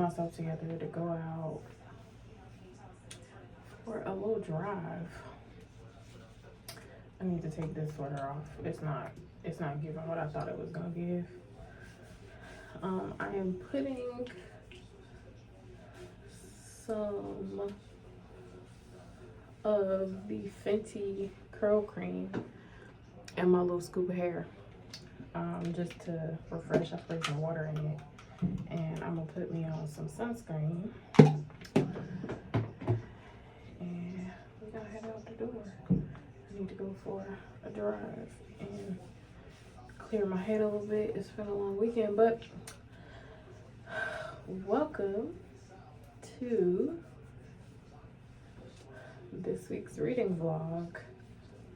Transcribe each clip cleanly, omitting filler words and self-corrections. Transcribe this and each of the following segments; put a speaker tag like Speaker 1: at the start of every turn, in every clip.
Speaker 1: myself together to go out for a little drive. I need to take this sweater off. It's not giving what I thought it was gonna give. I am putting some of the Fenty curl cream in my little scoop of hair, just to refresh. I sprayed some water in it, and I'm gonna put me on some sunscreen, and we gotta head out the door. I need to go for a drive and clear my head a little bit. It's been a long weekend, but welcome to this week's reading vlog.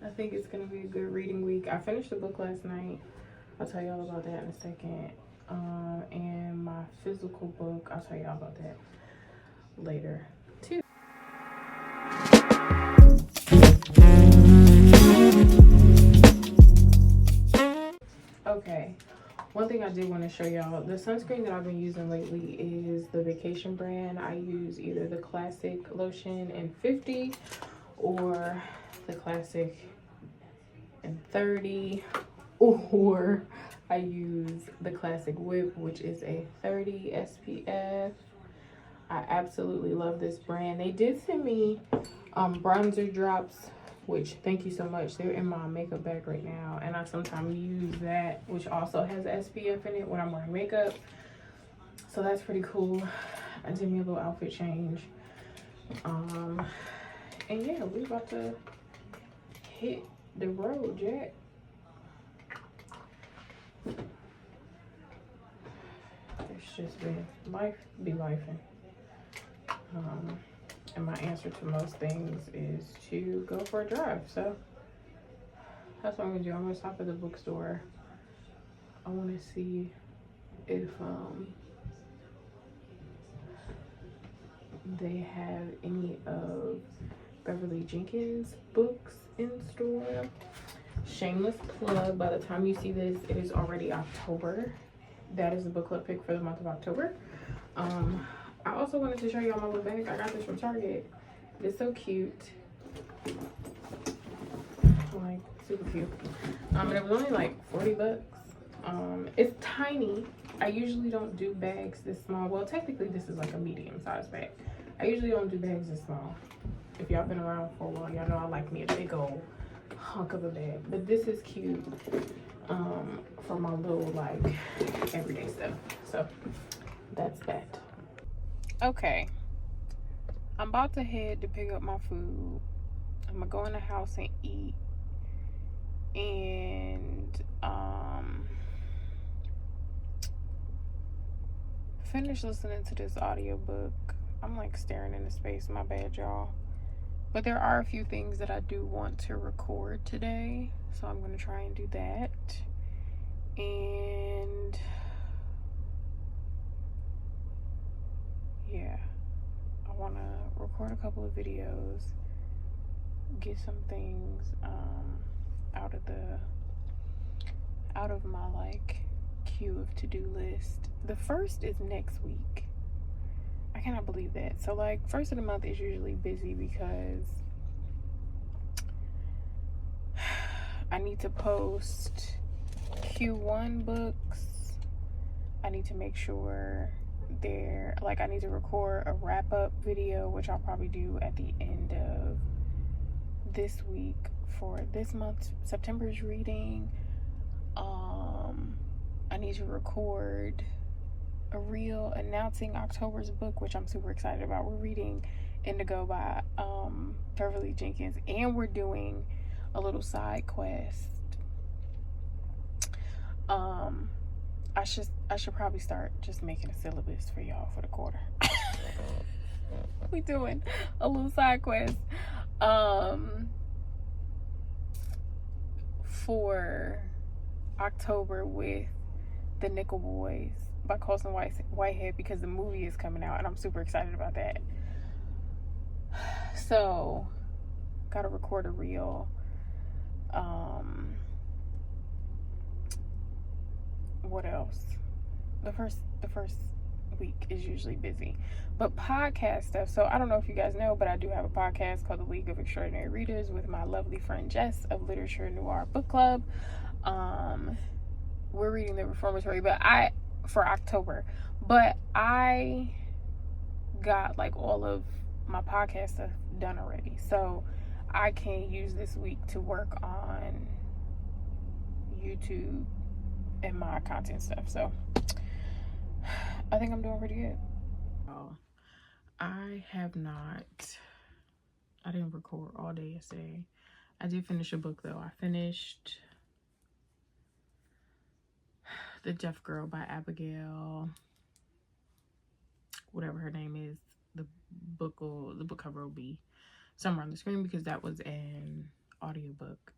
Speaker 1: I think it's gonna be a good reading week. I finished the book last night. I'll tell y'all about that in a second. And my physical book, I'll tell y'all about that later too. Okay, one thing I did want to show y'all, the sunscreen that I've been using lately is the Vacation brand. I use either the classic lotion in 50 or the classic in 30, or I use the classic whip, which is a 30 SPF. I absolutely love this brand. They did send me bronzer drops, which thank you so much. They're in my makeup bag right now, and I sometimes use that, which also has SPF in it when I'm wearing makeup. So that's pretty cool. I did me a little outfit change. And yeah, we're about to hit the road, Jack. It's just been life be lifing. And my answer to most things is to go for a drive. So that's what I'm gonna do. I'm gonna stop at the bookstore. I want to see if they have any of Beverly Jenkins books in store. Shameless plug, by the time you see this, it is already October. That is the book club pick for the month of October. I also wanted to show y'all my little bag. I got this from Target. It's so cute. Like, super cute. And it was only like 40 bucks. It's tiny. I usually don't do bags this small. Well, technically this is like a medium-sized bag. I usually don't do bags this small. If y'all been around for a while, y'all know I like me a big old hunk of a bag. But this is cute for my little like everyday stuff. So that's that. Okay, I'm about to head to pick up my food. I'm gonna go in the house and eat, and finish listening to this audiobook. I'm like staring into space, my bad y'all. But there are a few things that I do want to record today, so I'm gonna try and do that. And yeah, I want to record a couple of videos, get some things out of my like queue of to-do list. The first is next week. I cannot believe that. So like first of the month is usually busy because I need to post Q1 books. I need to make sure I need to record a wrap-up video, which I'll probably do at the end of this week for this month, September's reading. I need to record a reel announcing October's book, which I'm super excited about. We're reading Indigo by Beverly Jenkins, and we're doing a little side quest. I should probably start just making a syllabus for y'all for the quarter. We doing a little side quest for October with The Nickel Boys by Colson Whitehead, because the movie is coming out and I'm super excited about that. So gotta record a reel. What else? The first week is usually busy. But podcast stuff, so I don't know if you guys know, but I do have a podcast called The League of Extraordinary Readers with my lovely friend Jess of Literature Noir Book Club. We're reading The Reformatory, for October, but I got like all of my podcast stuff done already, so I can use this week to work on YouTube and my content stuff. So I think I'm doing pretty good. I didn't record all day yesterday. I did finish a book though. I finished The Deaf Girl by Abigail, whatever her name is. The book cover will be somewhere on the screen because that was an audiobook.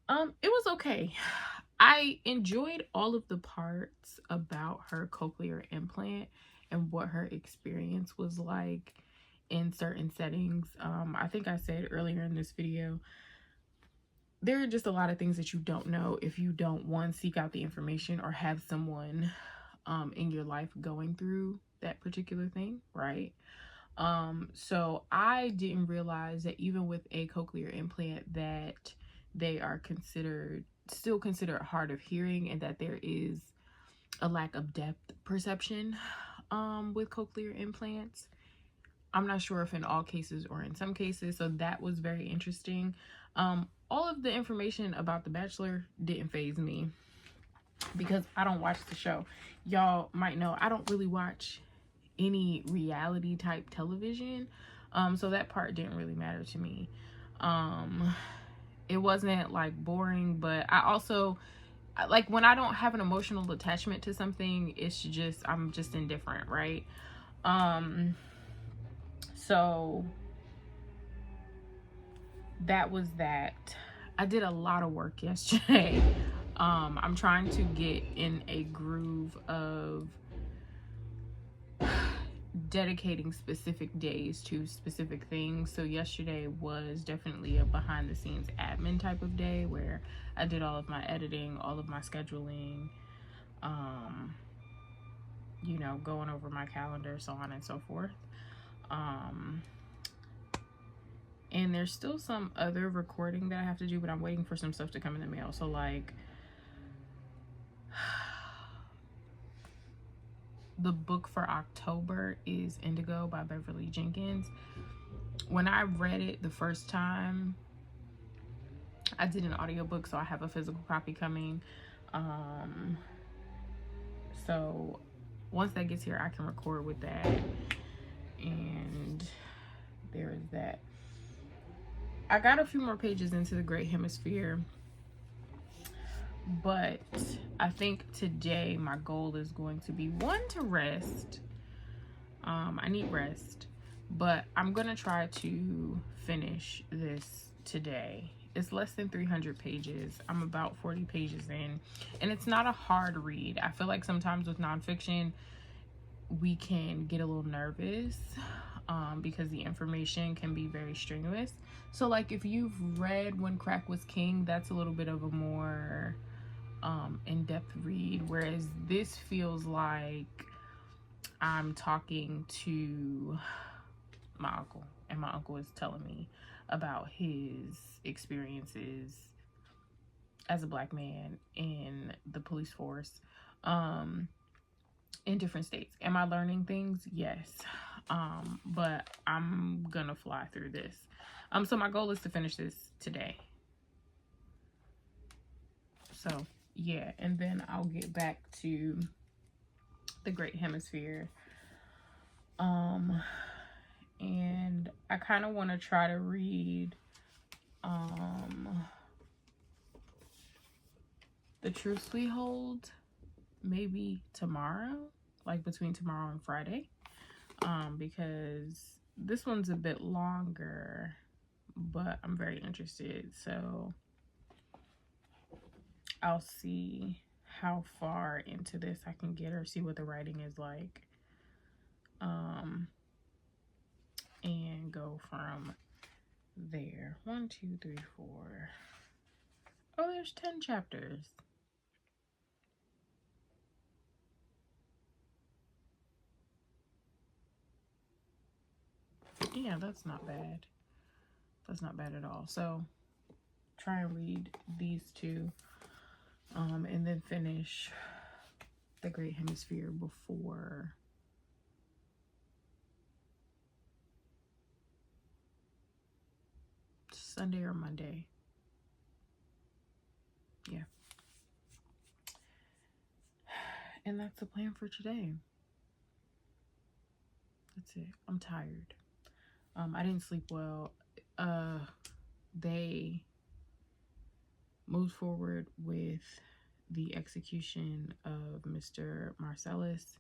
Speaker 1: It was okay. I enjoyed all of the parts about her cochlear implant and what her experience was like in certain settings. I think I said earlier in this video, there are just a lot of things that you don't know if you don't, one, seek out the information or have someone in your life going through that particular thing, right? So I didn't realize that even with a cochlear implant that they are still considered hard of hearing, and that there is a lack of depth perception with cochlear implants. I'm not sure if in all cases or in some cases, so that was very interesting. All of the information about The Bachelor didn't faze me because I don't watch the show. Y'all might know I don't really watch any reality type television, so that part didn't really matter to me. It wasn't like boring, but I also like when I don't have an emotional attachment to something, I'm just indifferent, right? So that was that. I did a lot of work yesterday. I'm trying to get in a groove of dedicating specific days to specific things. So yesterday was definitely a behind the scenes admin type of day where I did all of my editing, all of my scheduling, you know, going over my calendar, so on and so forth. And there's still some other recording that I have to do, but I'm waiting for some stuff to come in the mail. So like the book for October is Indigo by Beverly Jenkins. When I read it the first time, I did an audiobook, so I have a physical copy coming. So once that gets here, I can record with that. And there is that. I got a few more pages into the Great Hemisphere, but I think today my goal is going to be, one, to rest. I need rest, but I'm gonna try to finish this today. It's less than 300 pages. I'm about 40 pages in, and it's not a hard read. I feel like sometimes with nonfiction, we can get a little nervous because the information can be very strenuous. So like if you've read When Crack Was King, that's a little bit of a more in-depth read, whereas this feels like I'm talking to my uncle, and my uncle is telling me about his experiences as a Black man in the police force in different states. Am I learning things? Yes. But I'm gonna fly through this. So my goal is to finish this today. So yeah, and then I'll get back to the Great Hemisphere. And I kind of want to try to read The Truth We Hold maybe tomorrow, like between tomorrow and Friday, because this one's a bit longer, but I'm very interested, so I'll see how far into this I can get, or see what the writing is like, and go from there. 1, 2, 3, 4. Oh, there's 10 chapters. Yeah, that's not bad. That's not bad at all. So try and read these two, and then finish The Great Hemisphere before Sunday or Monday. Yeah. And that's the plan for today. That's it. I'm tired. I didn't sleep well. They moved forward with the execution of Mr. Marcellus,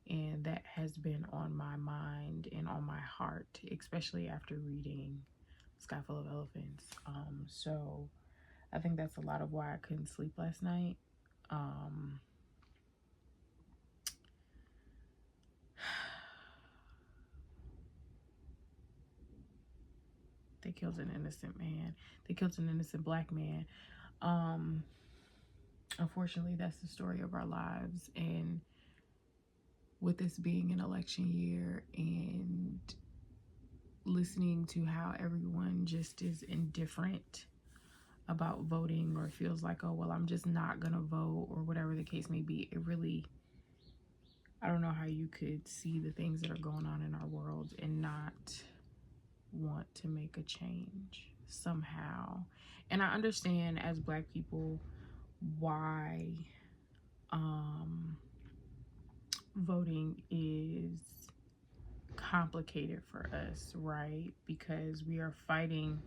Speaker 1: and that has been on my mind and on my heart, especially after reading Sky Full of Elephants. So I think that's a lot of why I couldn't sleep last night. They killed an innocent man. They killed an innocent black man. Unfortunately, that's the story of our lives. And with this being an election year and listening to how everyone just is indifferent about voting, or feels like, oh, well, I'm just not gonna vote, or whatever the case may be, it really, I don't know how you could see the things that are going on in our world and not want to make a change somehow. And I understand as Black people why voting is complicated for us, right? Because we are fighting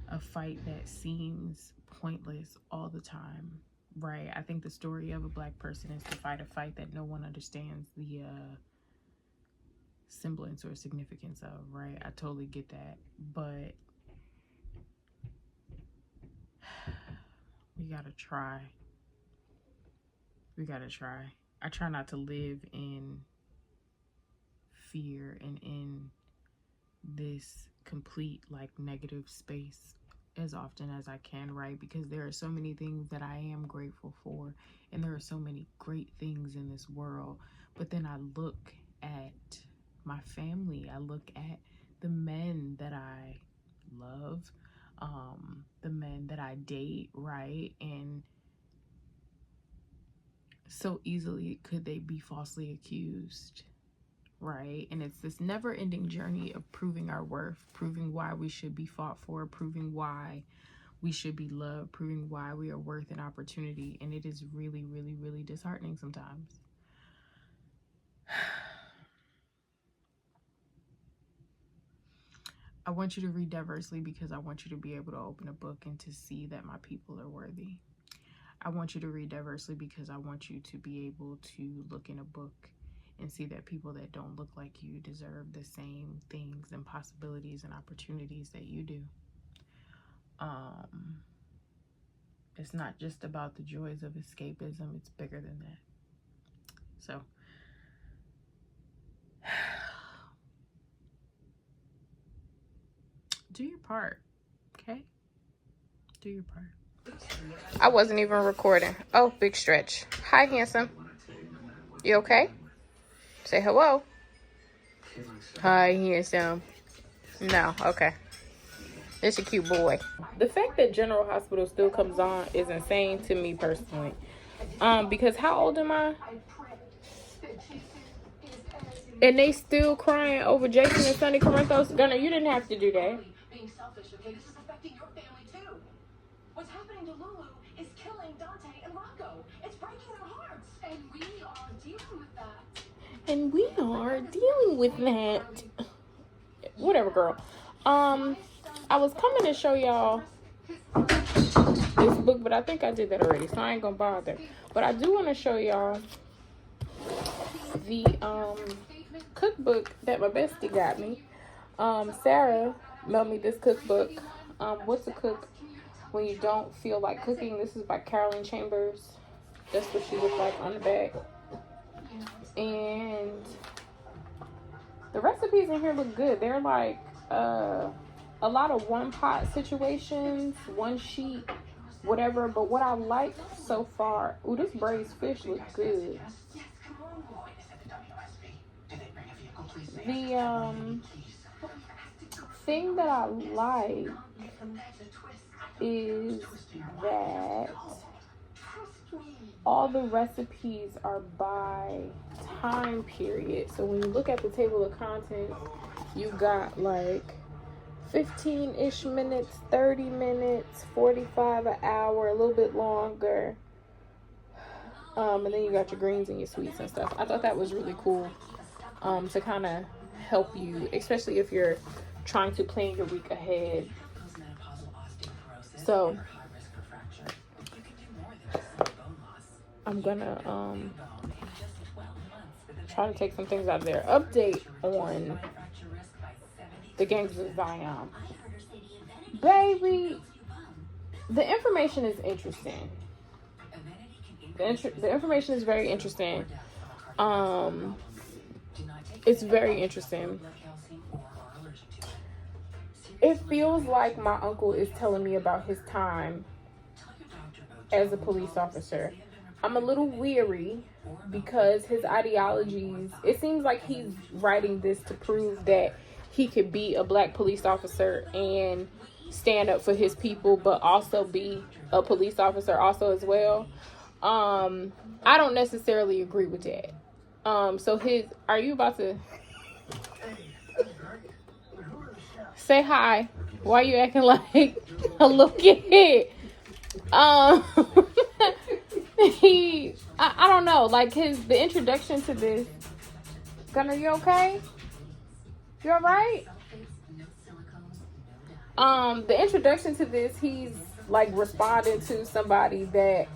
Speaker 1: a fight that seems pointless all the time, right? I think the story of a Black person is to fight a fight that no one understands the semblance or significance of, right? I totally get that, but we gotta try. We gotta try. I try not to live in fear and in this complete like negative space as often as I can, right? Because there are so many things that I am grateful for, and there are so many great things in this world. But then I look at my family, I look at the men that I love, the men that I date, right? And so easily could they be falsely accused, right? And it's this never-ending journey of proving our worth, proving why we should be fought for, proving why we should be loved, proving why we are worth an opportunity. And it is really, really, really disheartening sometimes. I want you to read diversely because I want you to be able to open a book and to see that my people are worthy. I want you to read diversely because I want you to be able to look in a book and see that people that don't look like you deserve the same things and possibilities and opportunities that you do. It's not just about the joys of escapism, it's bigger than that. So, do your part, okay? Do your part. I wasn't even recording. Oh, big stretch. Hi, handsome. You okay? Say hello. Hi, handsome. No, okay. It's a cute boy. The fact that General Hospital still comes on is insane to me personally. Because how old am I? And they still crying over Jason and Sonny Corinthos. Gunner, you didn't have to do that.
Speaker 2: Being selfish, okay? This is affecting your family too. What's happening to Lulu is killing Dante and Rocco. It's breaking their hearts. And we are dealing with that.
Speaker 1: And we are dealing with that. Whatever, girl. I was coming to show y'all this book, but I think I did that already, so I ain't gonna bother. But I do want to show y'all the cookbook that my bestie got me. Sarah mailed me this cookbook. What's a cook when you don't feel like cooking? This is by Carolyn Chambers. That's what she looks like on the back. And the recipes in here look good. They're like a lot of one pot situations, one sheet, whatever. But what I like so far, ooh, this braised fish looks good. thing that I like is that all the recipes are by time period. So when you look at the table of contents, you got like 15-ish minutes, 30 minutes, 45 an hour, a little bit longer. And then you got your greens and your sweets and stuff. I thought that was really cool to kind of help you, especially if you're trying to plan your week ahead. So I'm gonna try to take some things out of there. Update on the Gangs of Zion. Baby, the information is interesting. The information is very interesting. It's very interesting. It feels like my uncle is telling me about his time as a police officer. I'm a little weary because his ideologies, it seems like he's writing this to prove that he could be a black police officer and stand up for his people, but also be a police officer also as well. I don't necessarily agree with that. So are you about to say hi? Why are you acting like a little kid? I don't know, like the introduction to this. Gunner, you okay? You alright? The introduction to this, he's like responding to somebody that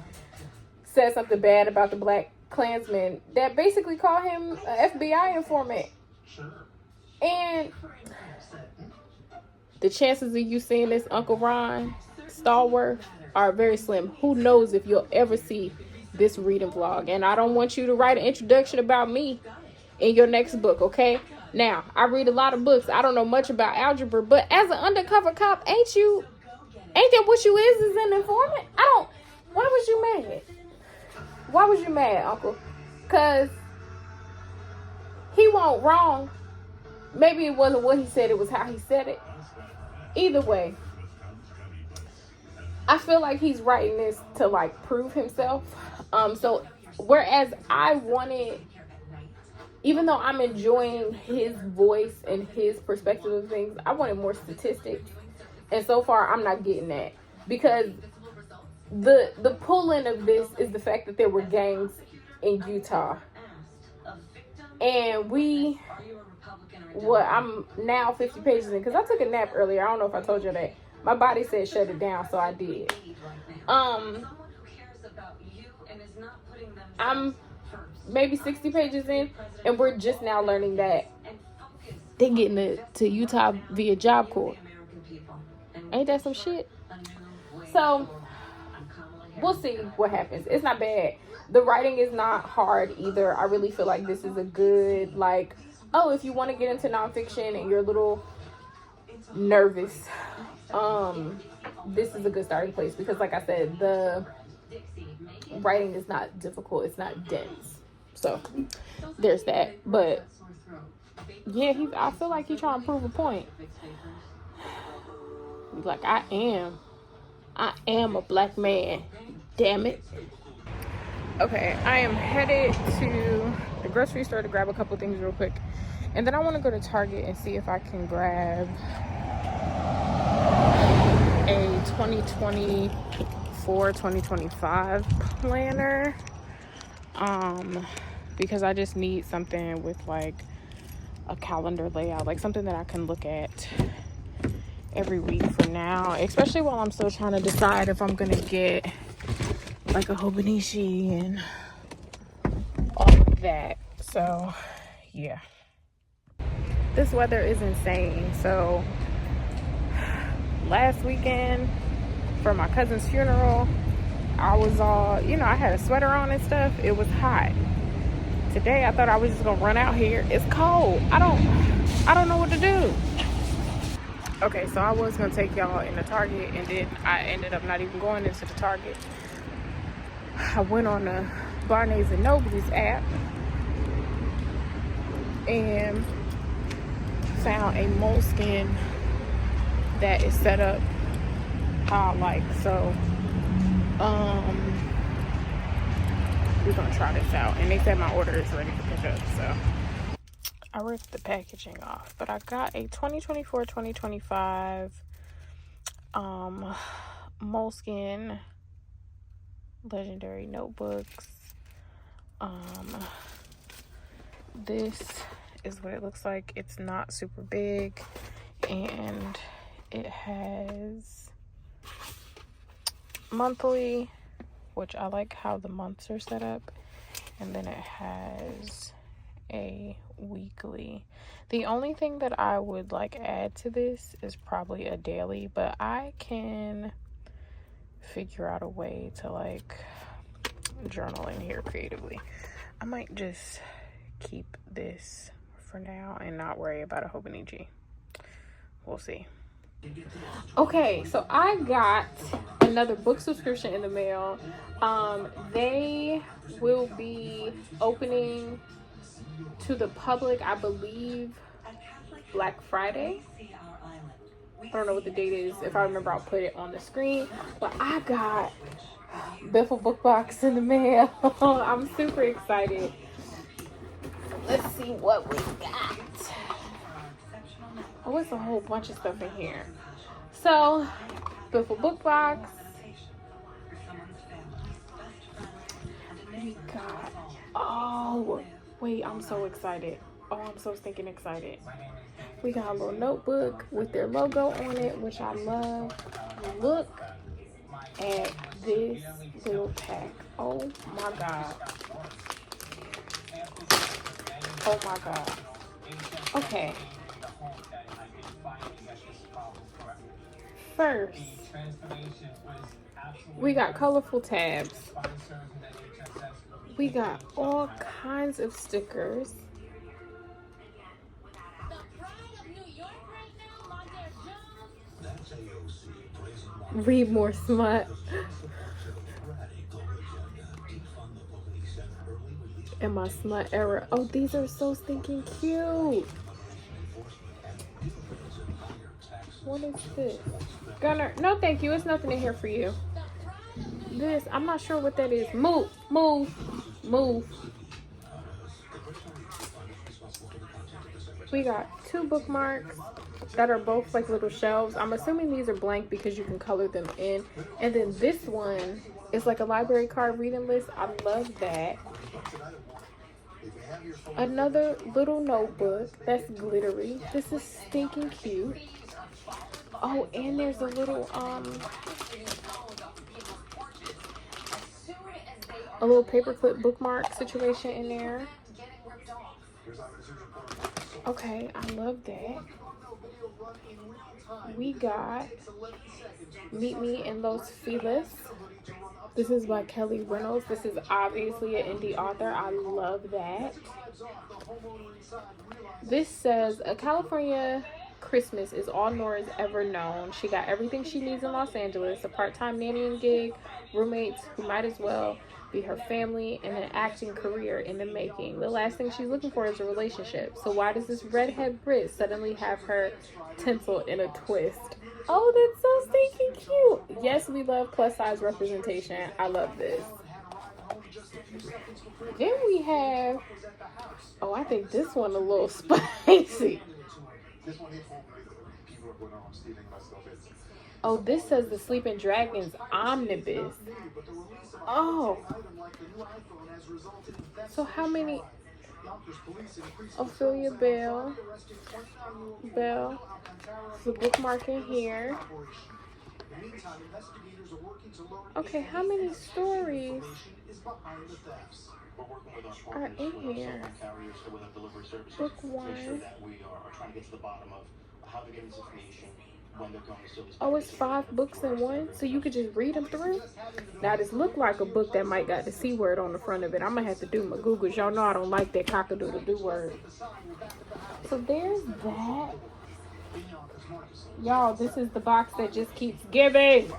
Speaker 1: said something bad about the Black Klansman that basically called him an FBI informant. And the chances of you seeing this Uncle Ron Stallworth are very slim. Who knows if you'll ever see this reading vlog. And I don't want you to write an introduction about me in your next book, okay? Now, I read a lot of books. I don't know much about algebra, but as an undercover cop, ain't that what you is an informant? Why was you mad? Why was you mad, Uncle? Because he wasn't wrong. Maybe it wasn't what he said, it was how he said it. Either way, I feel like he's writing this to like prove himself. So whereas I wanted, even though I'm enjoying his voice and his perspective of things, I wanted more statistics. And so far, I'm not getting that. Because the pull-in of this is the fact that there were gangs in Utah. And I'm now 50 pages in. Because I took a nap earlier. I don't know if I told you that. My body said shut it down, so I did. I'm maybe 60 pages in, and we're just now learning that they're getting to Utah via Job Corps. Ain't that some shit? So we'll see what happens. It's not bad. The writing is not hard either. I really feel like this is a good, like, if you want to get into nonfiction and you're a little nervous, this is a good starting place because, like I said, the writing is not difficult. It's not dense. So there's that. But yeah, I feel like he's trying to prove a point. Like, I am a black man. Damn it. Okay, I am headed to the grocery store to grab a couple things real quick. And then I want to go to Target and see if I can grab a 2024-2025 planner. Because I just need something with like a calendar layout, like something that I can look at every week for now, especially while I'm still trying to decide if I'm gonna get like a Hobonichi and all of that. So yeah, this weather is insane. So last weekend for my cousin's funeral, I was all, I had a sweater on and stuff. It was hot. Today I thought I was just gonna run out here. It's cold. I don't know what to do. Okay, so I was gonna take y'all in the Target, and then I ended up not even going into the Target. I went on the Barnes & Noble's app and found a moleskin that is set up how I like. So we're gonna try this out. And they said my order is ready to pick up, so I ripped the packaging off. But I got a 2024-2025 Moleskine Legendary notebooks. This is what it looks like. It's not super big, and it has monthly, which I like how the months are set up, and then it has a weekly. The only thing that I would like add to this is probably a daily, but I can figure out a way to like journal in here creatively. I might just keep this for now and not worry about a Hobonichi. We'll see. Okay, so I got another book subscription in the mail. They will be opening to the public, I believe, Black Friday. I don't know what the date is. If I remember, I'll put it on the screen. But I got Biffle book box in the mail. I'm super excited. Let's see what we got. Oh, it's a whole bunch of stuff in here. So, Biffle book box. We got, oh, wait, I'm so excited. Oh, I'm so stinking excited. We got a little notebook with their logo on it, which I love. Look at this little pack. Oh my God. Oh my God. Okay. First, we got colorful tabs. We got all kinds of stickers. Read more smut. In my smut era. Oh, these are so stinking cute. What is this? Gunner, no thank you. It's nothing in here for you. This, I'm not sure what that is. Move, move, move. We got 2 bookmarks that are both like little shelves. I'm assuming these are blank because you can color them in. And then this one is like a library card reading list. I love that. Another little notebook that's glittery. This is stinking cute. Oh, and there's a little paperclip bookmark situation in there. Okay, I love that. We got Meet Me in Los Feliz. This is by Kelly Reynolds. This is obviously an indie author. I love that. This says, a California Christmas is all Nora's ever known. She got everything she needs in Los Angeles, a part-time nannying gig, roommates who might as well be her family, and an acting career in the making. The last thing she's looking for is a relationship. So why does this redhead Brit suddenly have her tinsel in a twist? Oh, that's so stinking cute. Yes, we love plus size representation. I love this. Then we have, oh, I think this one a little spicy. Oh, this says the Sleeping Dragons Omnibus. Oh. So how many? Ophelia Bell. The bookmark in here. Okay, how many stories are in here? Book 1. Oh, it's 5 books in one, so you could just read them through. Now this look like a book that might got the C word on the front of it. I'm gonna have to do my Googles. Y'all know I don't like that cockadoodle-doo word. So there's that. Y'all, this is the box that just keeps giving.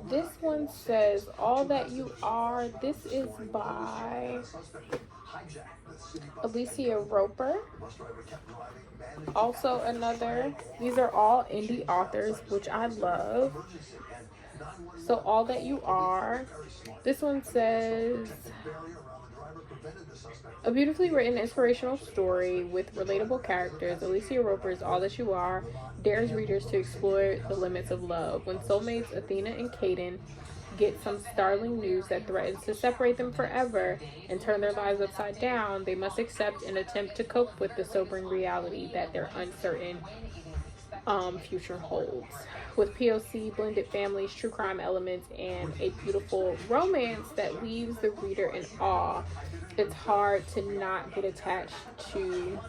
Speaker 1: This one says All That You Are. This is by Alicia Roper. Also another. These are all indie authors, which I love. So All That You Are. This one says, a beautifully written inspirational story with relatable characters. Alicia Roper's All That You Are dares readers to explore the limits of love. When soulmates Athena and Caden get some startling news that threatens to separate them forever and turn their lives upside down, they must accept and attempt to cope with the sobering reality that their uncertain future holds. With POC, blended families, true crime elements, and a beautiful romance that leaves the reader in awe, it's hard to not get attached to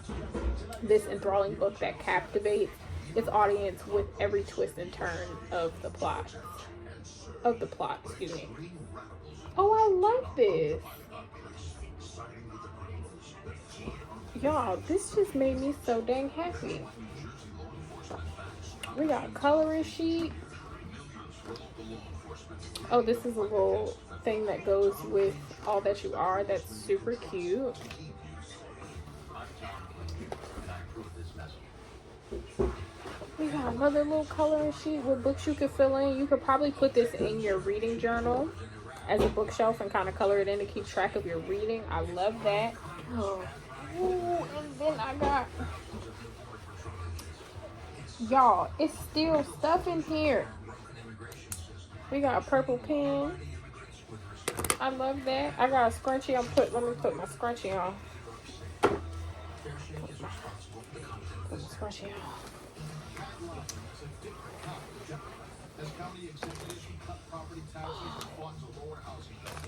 Speaker 1: this enthralling book that captivates its audience with every twist and turn of the plot. Excuse me. Oh, I like this. Y'all, this just made me so dang happy. We got a coloring sheet. Oh, this is a little thing that goes with All That You Are. That's super cute. We got another little coloring sheet with books you could fill in. You could probably put this in your reading journal as a bookshelf and kind of color it in to keep track of your reading. I love that. Oh. Ooh, and then I got, y'all, it's still stuff in here. We got a purple pen. I love that. I got a scrunchie. Let me put my scrunchie on. Put my scrunchie on.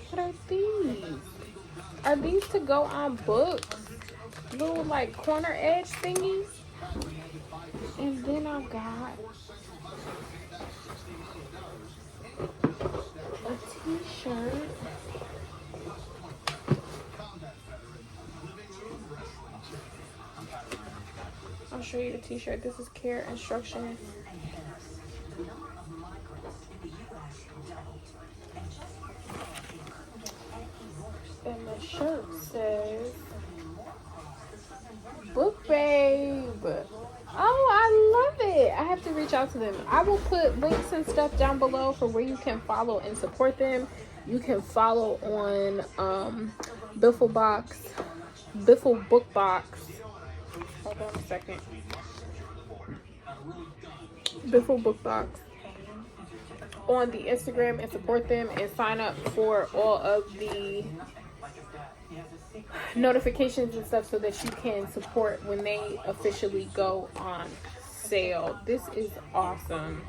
Speaker 1: What are these? Are these to go on books? Little like corner edge thingies. And then I got a t-shirt. I'll show you the t-shirt. This is care instruction. And the shirt says, Book Babe. Oh, I love it. I have to reach out to them. I will put links and stuff down below for where you can follow and support them. You can follow on Biffle Book Box. Hold on a second. Biffle Book Box on the Instagram and support them and sign up for all of the notifications and stuff so that you can support when they officially go on sale. This is awesome.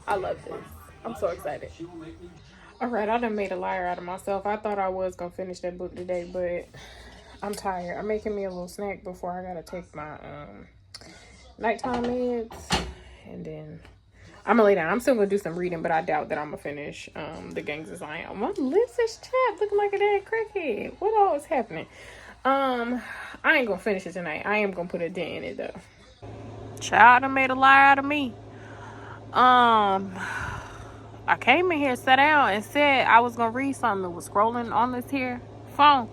Speaker 1: I love this. I'm so excited. Alright, I done made a liar out of myself. I thought I was gonna finish that book today, but I'm tired. I'm making me a little snack before I gotta take my nighttime meds, and then I'm gonna lay down. I'm still gonna do some reading, but I doubt that I'm gonna finish the Gangs of Zion. My lips is chapped, looking like a dead crackhead. What all is happening? I ain't gonna finish it tonight. I am gonna put a dent in it though. Child, I made a liar out of me. I came in here, sat down, and said I was gonna read something. It was scrolling on this here phone.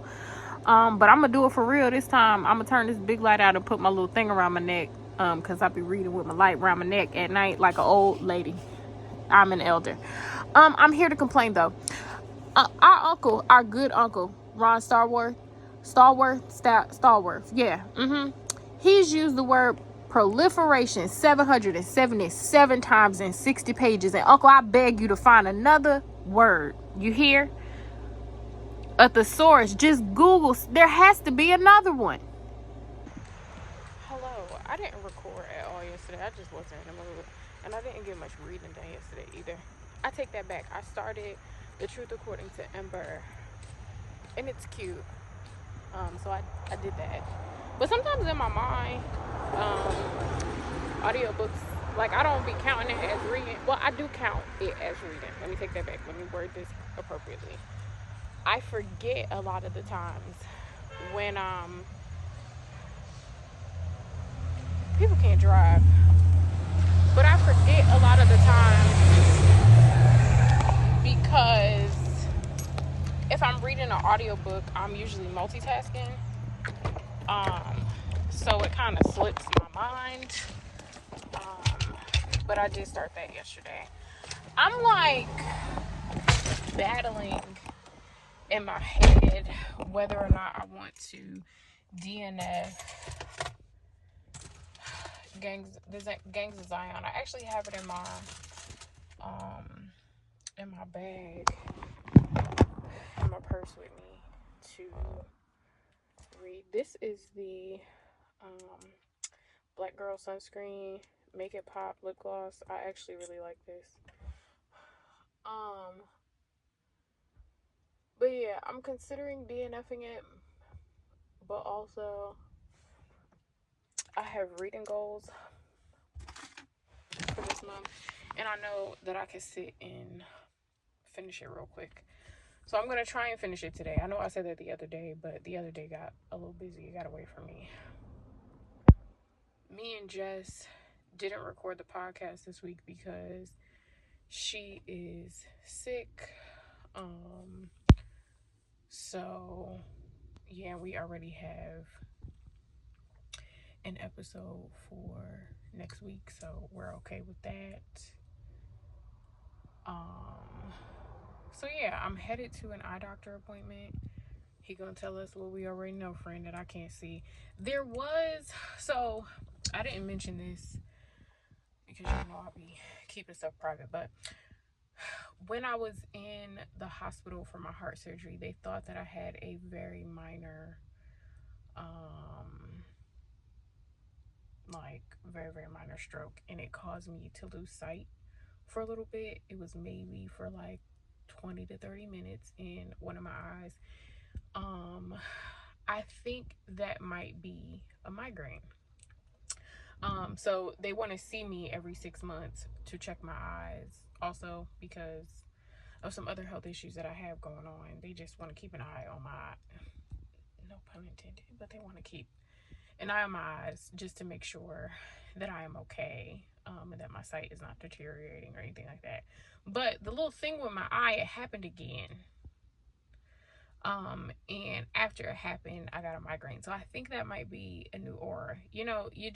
Speaker 1: But I'm gonna do it for real this time. I'm gonna turn this big light out and put my little thing around my neck. Because I be reading with my light around my neck at night like an old lady. I'm an elder. I'm here to complain though. Our good uncle, Ron Stallworth, yeah. He's used the word proliferation 777 times in 60 pages. And Uncle, I beg you to find another word. You hear? A thesaurus. Just Google. There has to be another one. I didn't record at all yesterday. I just wasn't in the mood. And I didn't get much reading done yesterday either. I take that back. I started The Truth According to Ember. And it's cute. So I did that. But sometimes in my mind, audiobooks, like I don't be counting it as reading. Well, I do count it as reading. Let me take that back. Let me word this appropriately. I forget a lot of the times when people can't drive, but I forget a lot of the time because if I'm reading an audiobook, I'm usually multitasking. So it kind of slips my mind. But I did start that yesterday. I'm like battling in my head whether or not I want to DNF Gangs of Zion. I actually have it in my bag, in my purse with me to read. This is the Black Girl Sunscreen Make It Pop lip gloss. I actually really like this. But yeah, I'm considering DNFing it, but also I have reading goals for this month, and I know that I can sit and finish it real quick. So I'm gonna try and finish it today. I know I said that the other day, but the other day got a little busy. It got away from me. Me and Jess didn't record the podcast this week because she is sick. So yeah, we already have an episode for next week, so we're okay with that. So yeah, I'm headed to an eye doctor appointment. He gonna tell us what we already know, friend, that I can't see. So I didn't mention this because you know I'll be keeping stuff private, but when I was in the hospital for my heart surgery, they thought that I had a very minor very minor stroke, and it caused me to lose sight for a little bit. It was maybe for like 20 to 30 minutes in one of my eyes. I think that might be a migraine. So they want to see me every 6 months to check my eyes, also because of some other health issues that I have going on. They just want to keep an eye on my, no pun intended, but they want to keep an eye on my eyes just to make sure that I am okay, and that my sight is not deteriorating or anything like that. But the little thing with my eye, it happened again. And after it happened, I got a migraine. So I think that might be a new aura. You know, you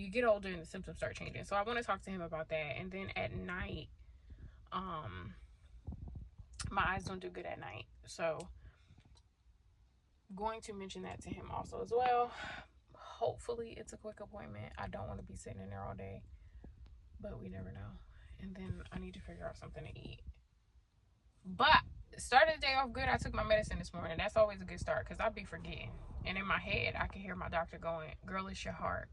Speaker 1: get older and the symptoms start changing. So I want to talk to him about that. And then at night, my eyes don't do good at night. So going to mention that to him also as well. Hopefully it's a quick appointment. I don't want to be sitting in there all day, but we never know. And then I need to figure out something to eat. But started the day off good. I took my medicine this morning. That's always a good start because I'll be forgetting. And in my head, I can hear my doctor going, "Girl, it's your heart.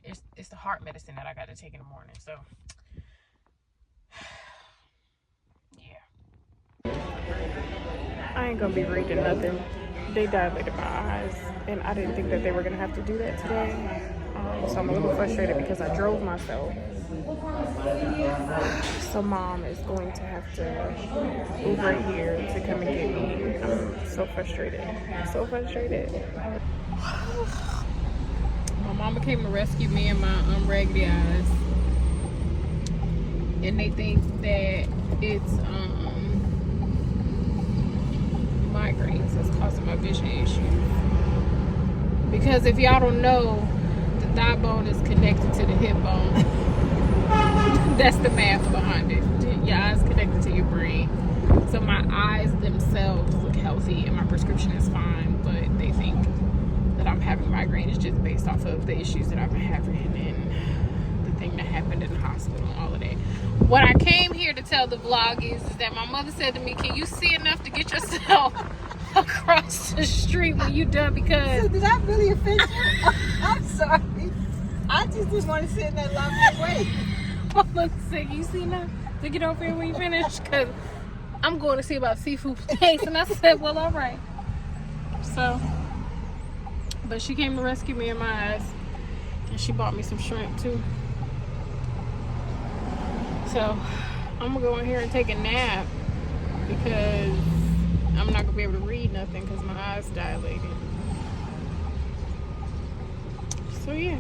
Speaker 1: It's the heart medicine that I got to take in the morning." So yeah, I ain't gonna be reading nothing. They dilated my eyes, and I didn't think that they were gonna have to do that today. So I'm a little frustrated because I drove myself. So mom is going to have to Uber here to come and get me. I'm so frustrated. My mama came to rescue me and my raggedy eyes, and they think that it's migraines that's causing my vision issues. Because if y'all don't know, the thigh bone is connected to the hip bone. That's the math behind it. Your eyes connected to your brain. So my eyes themselves look healthy and my prescription is fine, but they think that I'm having migraine is just based off of the issues that I've been having and the thing that happened in the hospital and all of that. What I came here to tell the vlog is that my mother said to me, "Can you see enough to get yourself across the street when you done?" Because
Speaker 3: so did I really offend you? I'm sorry. I just didn't want to sit in that long way.
Speaker 1: my mother said, "You see enough to get over here when you finish?" Because I'm going to see about seafood place. And I said, "Well, all right." So, but she came to rescue me in my eyes, and she bought me some shrimp too. So I'm gonna go in here and take a nap because I'm not gonna be able to read nothing because my eyes dilated. So yeah.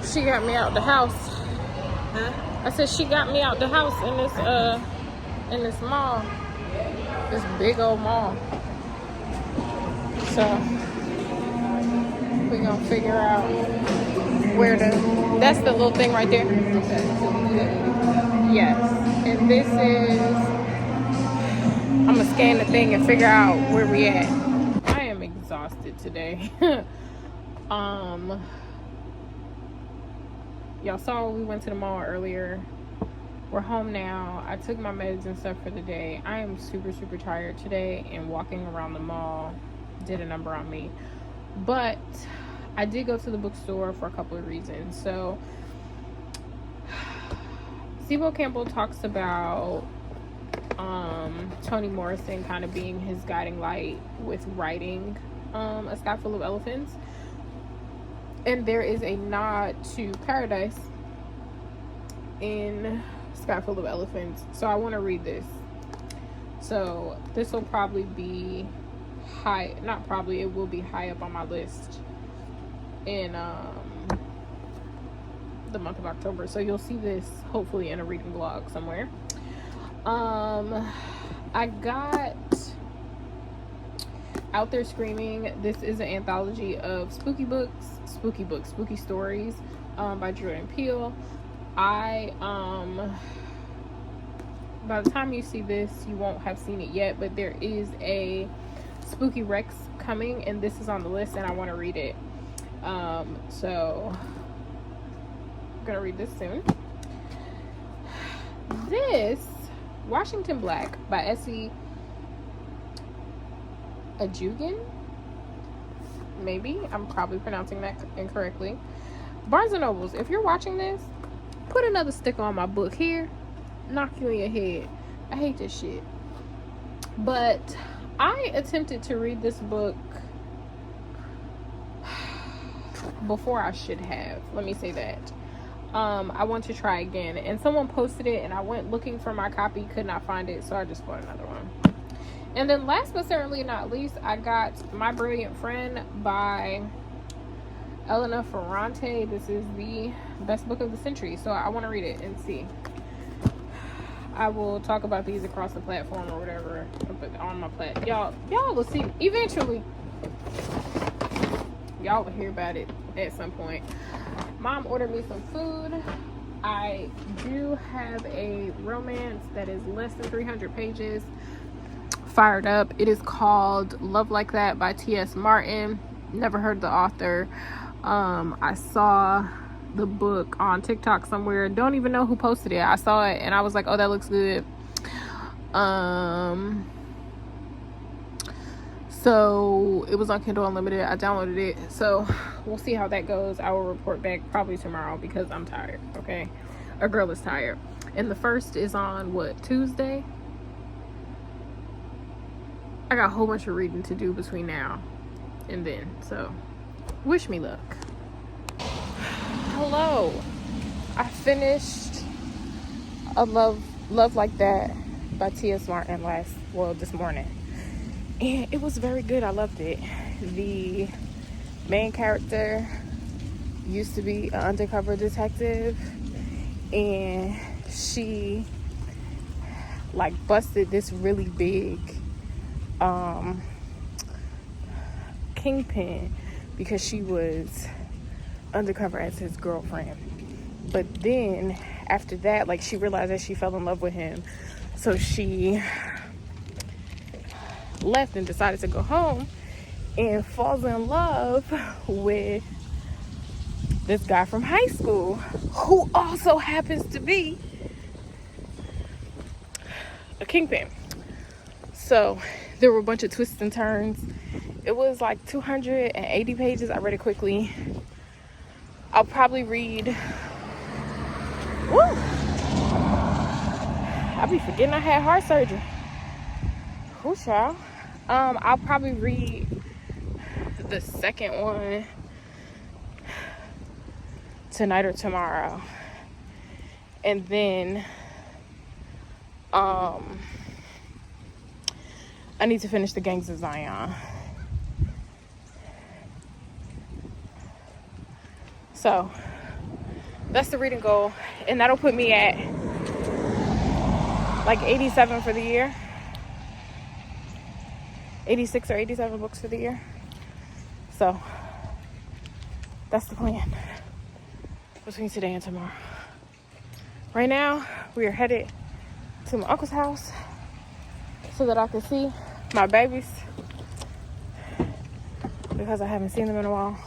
Speaker 1: She got me out the house I said she got me out the house in this mall. This big old mall. So we're gonna figure out where that's the little thing right there. Yes. And this is, I'm gonna scan the thing and figure out where we at. I am exhausted today. Y'all saw we went to the mall earlier. We're home now. I took my meds and stuff for the day. I am super, super tired today, and walking around the mall did a number on me. But I did go to the bookstore for a couple of reasons. So Sibo Campbell talks about Toni Morrison kind of being his guiding light with writing A Sky Full of Elephants. And there is a nod to Paradise in Sky Full of Elephants. So I want to read this. So this will probably be high, not probably, it will be high up on my list in the month of October. So you'll see this hopefully in a reading vlog somewhere. I got Out There Screaming. This is an anthology of spooky stories by Jordan Peele. By the time you see this, you won't have seen it yet, but there is a Spooky Rex coming, and this is on the list, and I want to read it. So I'm gonna read this soon. This Washington Black by Essie Ajugan. Maybe I'm probably pronouncing that incorrectly. Barnes and Nobles, if you're watching this, put another sticker on my book here. Knock you in your head. I hate this shit. But I attempted to read this book before I should have. Let me say that. I want to try again. And someone posted it, and I went looking for my copy, could not find it, so I just bought another one. And then last but certainly not least, I got My Brilliant Friend by Elena Ferrante. This is the best book of the century, so I want to read it and see. I will talk about these across the platform or whatever, but on my y'all will see eventually. Y'all will hear about it at some point. Mom ordered me some food. I do have a romance that is less than 300 pages fired up. It is called Love Like That by T.S. Martin. Never heard the author. I saw the book on TikTok somewhere. Don't even know who posted it. I saw it and I was like, oh, that looks good. So it was on Kindle Unlimited. I downloaded it. So we'll see how that goes. I will report back probably tomorrow because I'm tired. Okay, a girl is tired. And the first is on what, Tuesday? I got a whole bunch of reading to do between now and then. So wish me luck. Hello, I finished A Love Like That by T.S. Martin this morning, and it was very good. I loved it. The main character used to be an undercover detective, and she like busted this really big kingpin because she was undercover as his girlfriend. But then after that, like, she realized that she fell in love with him, so she left and decided to go home and falls in love with this guy from high school who also happens to be a kingpin. So there were a bunch of twists and turns. It was like 280 pages. I read it quickly. I'll probably read. Woo! I be forgetting I had heart surgery. Whoo, child. I'll probably read the second one tonight or tomorrow. And then I need to finish the Gangs of Zion. So That's the reading goal. And that'll put me at like 87 for the year. 86 or 87 books for the year. So that's the plan between today and tomorrow. Right now, we are headed to my uncle's house so that I can see my babies because I haven't seen them in a while.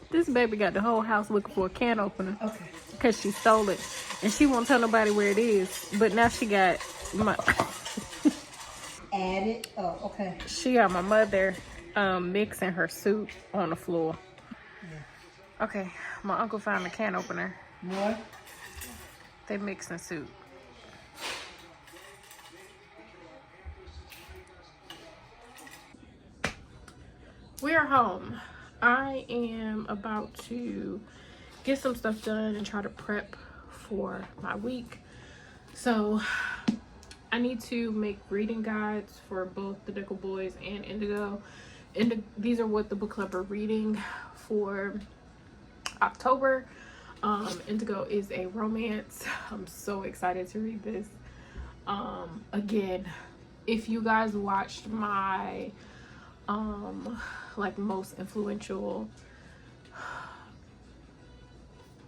Speaker 1: This baby got the whole house looking for a can opener. Okay. Because she stole it. And she won't tell nobody where it is. But now she got my...
Speaker 3: Add it. Oh, okay.
Speaker 1: She got my mother mixing her soup on the floor. Yeah. Okay. My uncle found a can opener.
Speaker 3: What?
Speaker 1: They mixing soup. We are home. I am about to get some stuff done and try to prep for my week. So I need to make reading guides for both the Nickel Boys and Indigo. These are what the book club are reading for October. Indigo is a romance. I'm so excited to read this. Again, if you guys watched my like most influential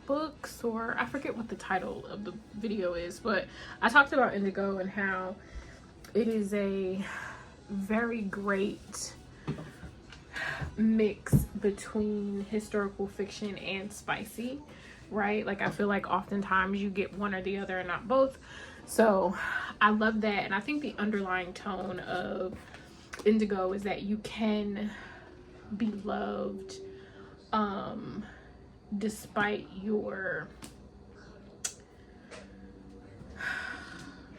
Speaker 1: books, or I forget what the title of the video is, but I talked about Indigo and how it is a very great mix between historical fiction and spicy, right? Like I feel like oftentimes you get one or the other and not both. So I love that, and I think the underlying tone of Indigo is that you can be loved despite your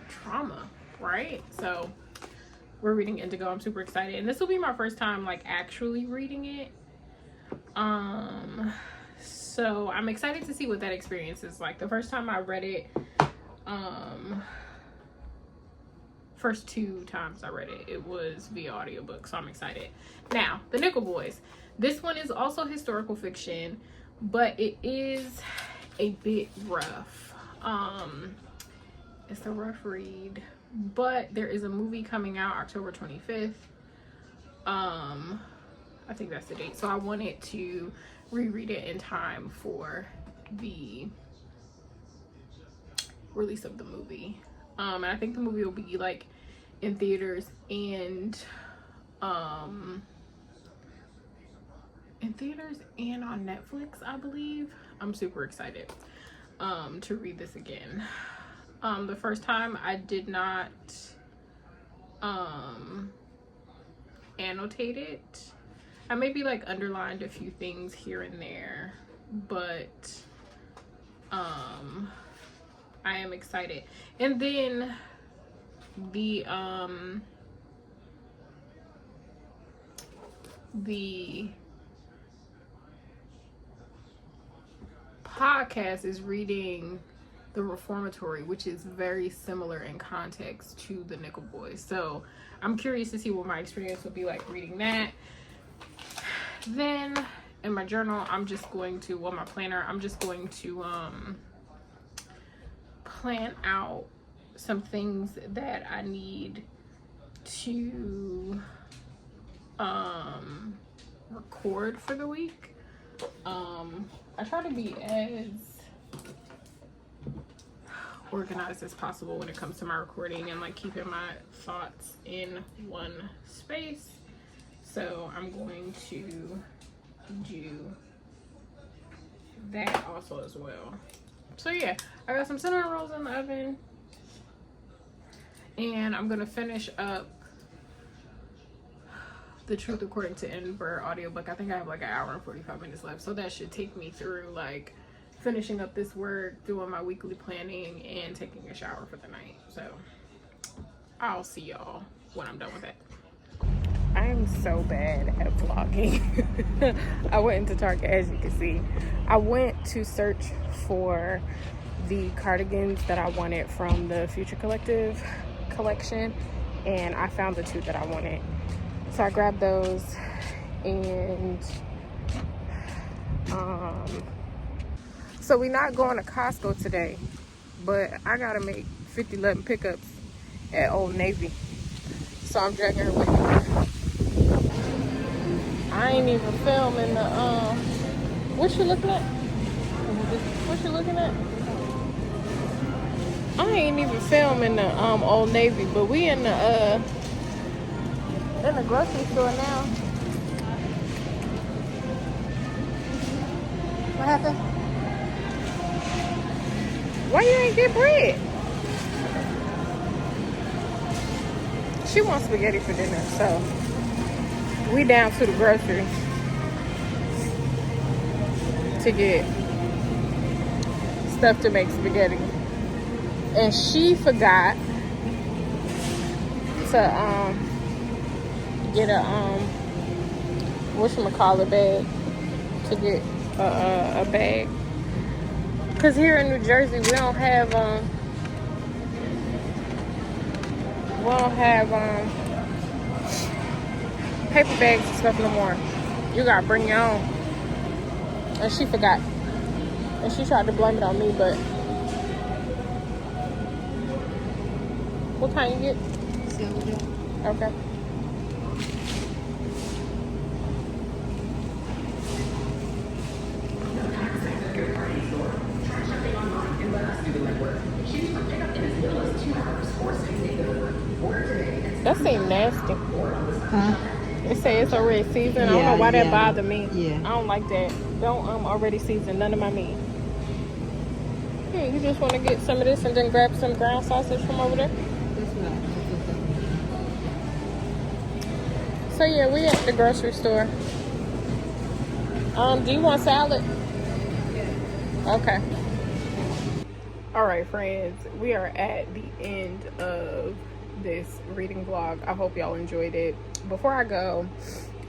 Speaker 1: trauma, right? So we're reading Indigo. I'm super excited, and this will be my first time like actually reading it. So I'm excited to see what that experience is like. The first time I read it, first 2 times I read it, it was via audiobook, so I'm excited. Now, the Nickel Boys. This one is also historical fiction, but it is a bit rough. It's a rough read, but there is a movie coming out October 25th. I think that's the date. So I wanted to reread it in time for the release of the movie. And I think the movie will be like in theaters and on Netflix, I believe. I'm super excited to read this again. The first time I did not annotate it. I maybe like underlined a few things here and there, but I am excited. And then the podcast is reading The Reformatory, which is very similar in context to the Nickel Boys. So I'm curious to see what my experience would be like reading that. Then in my journal, I'm just going to, well, my planner, I'm just going to plan out some things that I need to record for the week. I try to be as organized as possible when it comes to my recording and like keeping my thoughts in one space. So I'm going to do that also as well. So yeah, I got some cinnamon rolls in the oven, and I'm gonna finish up The Truth According to Ember audiobook. I think I have like an hour and 45 minutes left, so that should take me through like finishing up this work, doing my weekly planning, and taking a shower for the night. So I'll see y'all when I'm done with it. I am so bad at vlogging. I went into Target, as you can see. I went to search for the cardigans that I wanted from the Future Collective collection, and I found the 2 that I wanted. So I grabbed those, and So we're not going to Costco today, but I gotta make 50-11 pickups at Old Navy. So I'm dragging her with me. I ain't even filming the what you looking at? What you looking at? I ain't even filming the Old Navy, but we in the grocery store now. What happened? Why you ain't get bread? She wants spaghetti for dinner, so we down to the grocery to get stuff to make spaghetti. And she forgot to get a whatchamacallit bag, to get a bag. Cause here in New Jersey we don't have paper bags and stuff no more. You gotta bring your own. And she forgot. And she tried to blame it on me, but what kind you get? Okay. That seems nasty.
Speaker 3: Huh?
Speaker 1: They say it's already seasoned. I don't know why that bothered me.
Speaker 3: Yeah.
Speaker 1: I don't like that. Don't already season none of my meat. You just want to get some of this and then grab some ground sausage from over there? So yeah, we at the grocery store. Do you want salad? Okay. All right, friends, we are at the end of this reading vlog. I hope y'all enjoyed it. Before I go,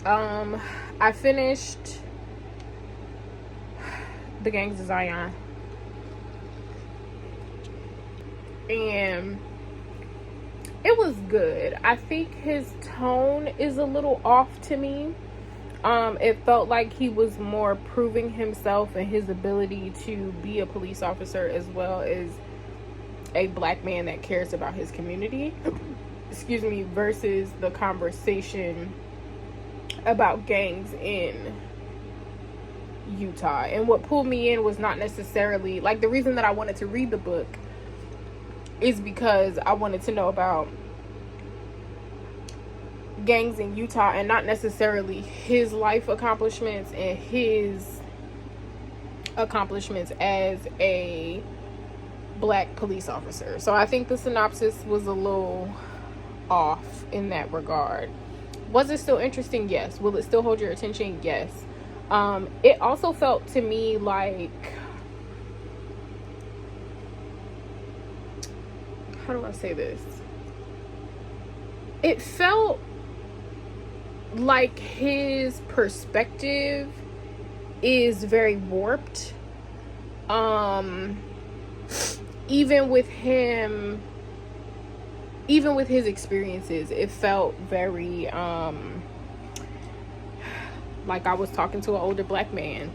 Speaker 1: I finished The Gangs of Zion, and it was good. I think his tone is a little off to me. It felt like he was more proving himself and his ability to be a police officer, as well as a black man that cares about his community. Excuse me, versus the conversation about gangs in Utah. And what pulled me in was not necessarily, like, the reason that I wanted to read the book is because I wanted to know about gangs in Utah and not necessarily his life accomplishments and his accomplishments as a black police officer. So I think the synopsis was a little off in that regard. Was it still interesting? Yes. Will it still hold your attention? Yes. It also felt to me like, how do I say this? It felt like his perspective is very warped. Even with his experiences, it felt very like I was talking to an older black man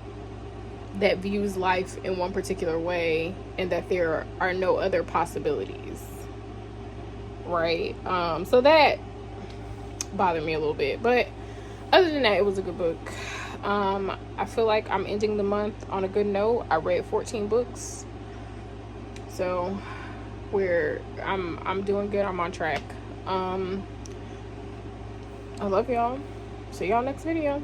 Speaker 1: that views life in one particular way and that there are no other possibilities, right? So that bothered me a little bit, but other than that, it was a good book. I feel like I'm ending the month on a good note. I read 14 books, so I'm doing good. I'm on track. I love y'all. See y'all next video.